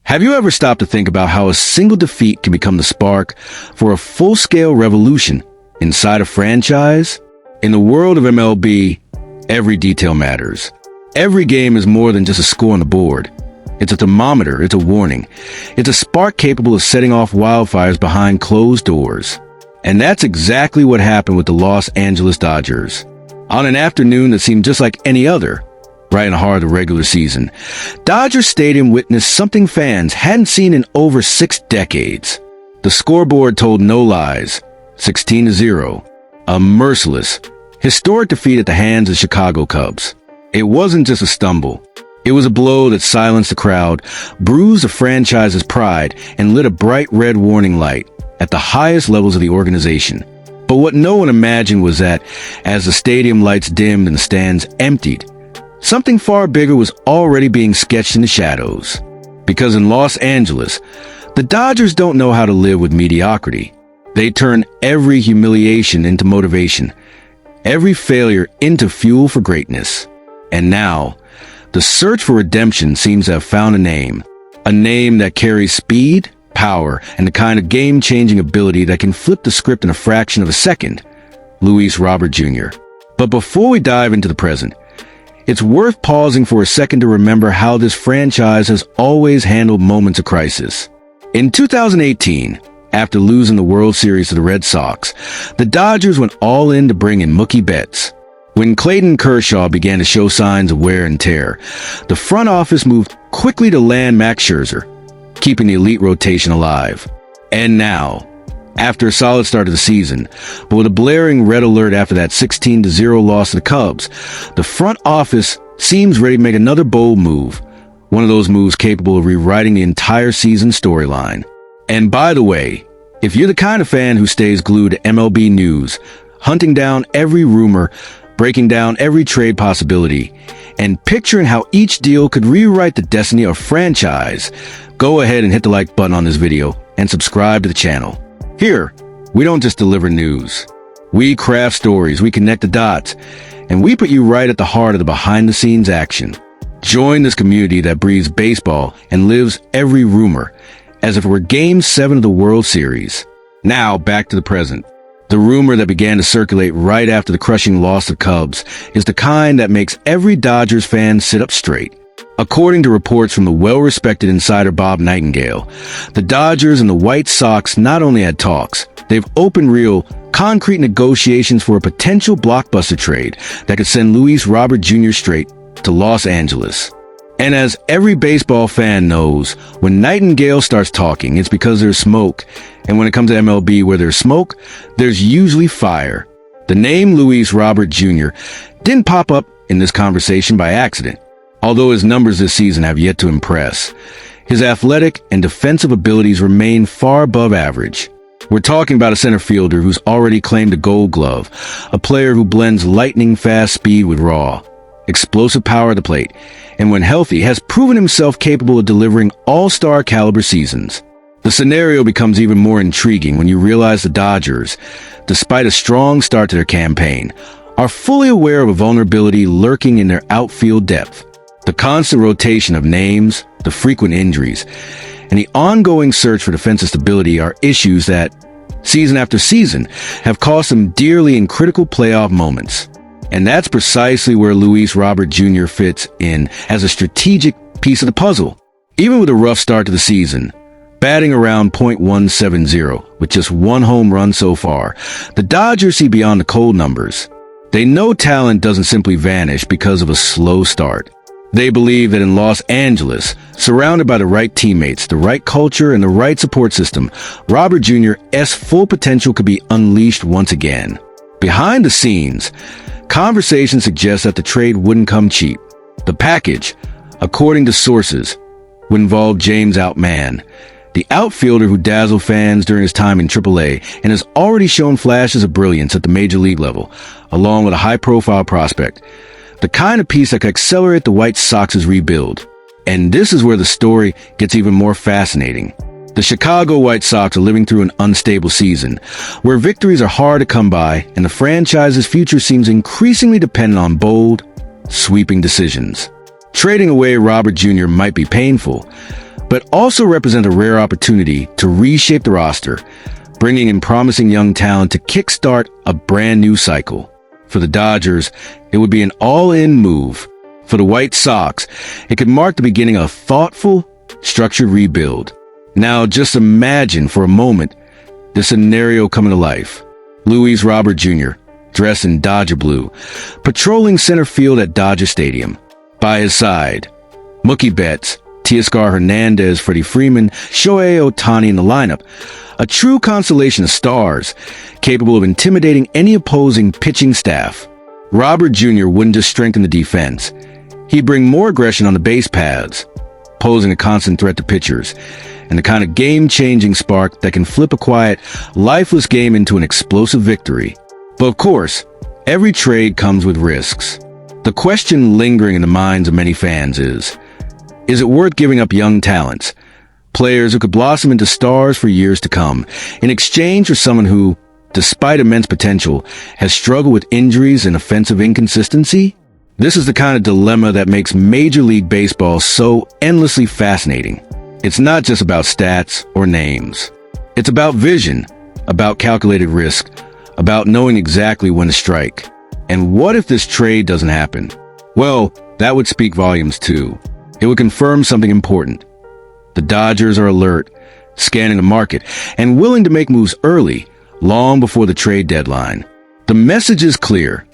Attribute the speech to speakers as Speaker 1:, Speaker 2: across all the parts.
Speaker 1: Have you ever stopped to think about how a single defeat can become the spark for a full-scale revolution inside a franchise? In the world of MLB, every detail matters. Every game is more than just a score on the board. It's a thermometer, it's a warning. It's a spark capable of setting off wildfires behind closed doors. And that's exactly what happened with the Los Angeles Dodgers. On an afternoon that seemed just like any other, right in the heart of the regular season, Dodger Stadium witnessed something fans hadn't seen in over 6 decades. The scoreboard told no lies, 16-0, a merciless, historic defeat at the hands of the Chicago Cubs. It wasn't just a stumble. It was a blow that silenced the crowd, bruised the franchise's pride, and lit a bright red warning light at the highest levels of the organization. But what no one imagined was that, as the stadium lights dimmed and the stands emptied, something far bigger was already being sketched in the shadows. Because in Los Angeles, the Dodgers don't know how to live with mediocrity. They turn every humiliation into motivation, every failure into fuel for greatness. And now, the search for redemption seems to have found a name that carries speed, power, and the kind of game-changing ability that can flip the script in a fraction of a second: Luis Robert Jr. But before we dive into the present, it's worth pausing for a second to remember how this franchise has always handled moments of crisis. In 2018, after losing the World Series to the Red Sox, the Dodgers went all in to bring in Mookie Betts. When Clayton Kershaw began to show signs of wear and tear, the front office moved quickly to land Max Scherzer, keeping the elite rotation alive. And now, after a solid start to the season, but with a blaring red alert after that 16-0 loss to the Cubs, the front office seems ready to make another bold move, one of those moves capable of rewriting the entire season storyline. And by the way, if you're the kind of fan who stays glued to MLB news, hunting down every rumor, breaking down every trade possibility, and picturing how each deal could rewrite the destiny of a franchise, go ahead and hit the like button on this video and subscribe to the channel. Here, we don't just deliver news. We craft stories, we connect the dots, and we put you right at the heart of the behind-the-scenes action. Join this community that breathes baseball and lives every rumor, as if it were Game 7 of the World Series. Now, back to the present. The rumor that began to circulate right after the crushing loss of Cubs is the kind that makes every Dodgers fan sit up straight. According to reports from the well-respected insider Bob Nightingale, the Dodgers and the White Sox not only had talks, they've opened real, concrete negotiations for a potential blockbuster trade that could send Luis Robert Jr. straight to Los Angeles. And as every baseball fan knows, when Nightingale starts talking, it's because there's smoke. And when it comes to MLB, where there's smoke, there's usually fire. The name Luis Robert Jr. didn't pop up in this conversation by accident. Although his numbers this season have yet to impress, his athletic and defensive abilities remain far above average. We're talking about a center fielder who's already claimed a Gold Glove, a player who blends lightning-fast speed with raw, explosive power at the plate, and when healthy has proven himself capable of delivering all-star caliber seasons. The scenario becomes even more intriguing when you realize the Dodgers, despite a strong start to their campaign, are fully aware of a vulnerability lurking in their outfield depth. The constant rotation of names, the frequent injuries, and the ongoing search for defensive stability are issues that, season after season, have cost them dearly in critical playoff moments. And that's precisely where Luis Robert Jr. fits in as a strategic piece of the puzzle. Even with a rough start to the season, batting around .170 with just 1 home run so far, the Dodgers see beyond the cold numbers. They know talent doesn't simply vanish because of a slow start. They believe that in Los Angeles, surrounded by the right teammates, the right culture, and the right support system, Robert Jr.'s full potential could be unleashed once again. Behind the scenes, conversations suggest that the trade wouldn't come cheap. The package, according to sources, would involve James Outman, the outfielder who dazzled fans during his time in AAA and has already shown flashes of brilliance at the major league level, along with a high-profile prospect. The kind of piece that could accelerate the White Sox's rebuild. And this is where the story gets even more fascinating. The Chicago White Sox are living through an unstable season, where victories are hard to come by and the franchise's future seems increasingly dependent on bold, sweeping decisions. Trading away Robert Jr. might be painful, but also represent a rare opportunity to reshape the roster, bringing in promising young talent to kickstart a brand new cycle. For the Dodgers, it would be an all-in move. For the White Sox, it could mark the beginning of a thoughtful, structured rebuild. Now, just imagine for a moment this scenario coming to life. Luis Robert Jr., dressed in Dodger blue, patrolling center field at Dodger Stadium. By his side, Mookie Betts, Teoscar Hernandez, Freddie Freeman, Shohei Ohtani in the lineup. A true constellation of stars, capable of intimidating any opposing pitching staff. Robert Jr. wouldn't just strengthen the defense. He'd bring more aggression on the base paths, posing a constant threat to pitchers, and the kind of game-changing spark that can flip a quiet, lifeless game into an explosive victory. But of course, every trade comes with risks. The question lingering in the minds of many fans is it worth giving up young talents, players who could blossom into stars for years to come, in exchange for someone who, despite immense potential, has struggled with injuries and offensive inconsistency? This is the kind of dilemma that makes Major League Baseball so endlessly fascinating. It's not just about stats or names. It's about vision, about calculated risk, about knowing exactly when to strike. And what if this trade doesn't happen? Well, that would speak volumes too. It would confirm something important. The Dodgers are alert, scanning the market, and willing to make moves early, long before the trade deadline. The message is clear.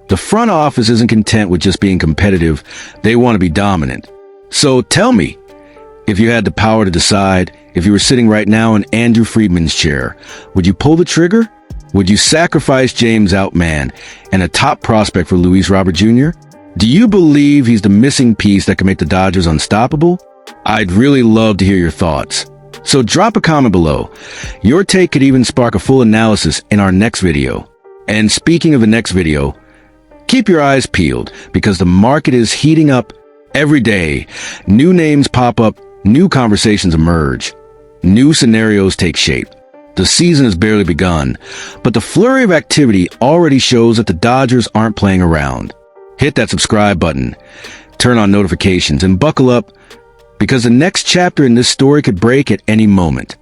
Speaker 1: The front office isn't content with just being competitive. They want to be dominant. So tell me, if you had the power to decide, if you were sitting right now in Andrew Friedman's chair, would you pull the trigger? Would you sacrifice James Outman and a top prospect for Luis Robert Jr.? Do you believe he's the missing piece that can make the Dodgers unstoppable? I'd really love to hear your thoughts. So drop a comment below. Your take could even spark a full analysis in our next video. And speaking of the next video, keep your eyes peeled because the market is heating up every day. New names pop up, new conversations emerge, new scenarios take shape. The season has barely begun, but the flurry of activity already shows that the Dodgers aren't playing around. Hit that subscribe button, turn on notifications, and buckle up because the next chapter in this story could break at any moment.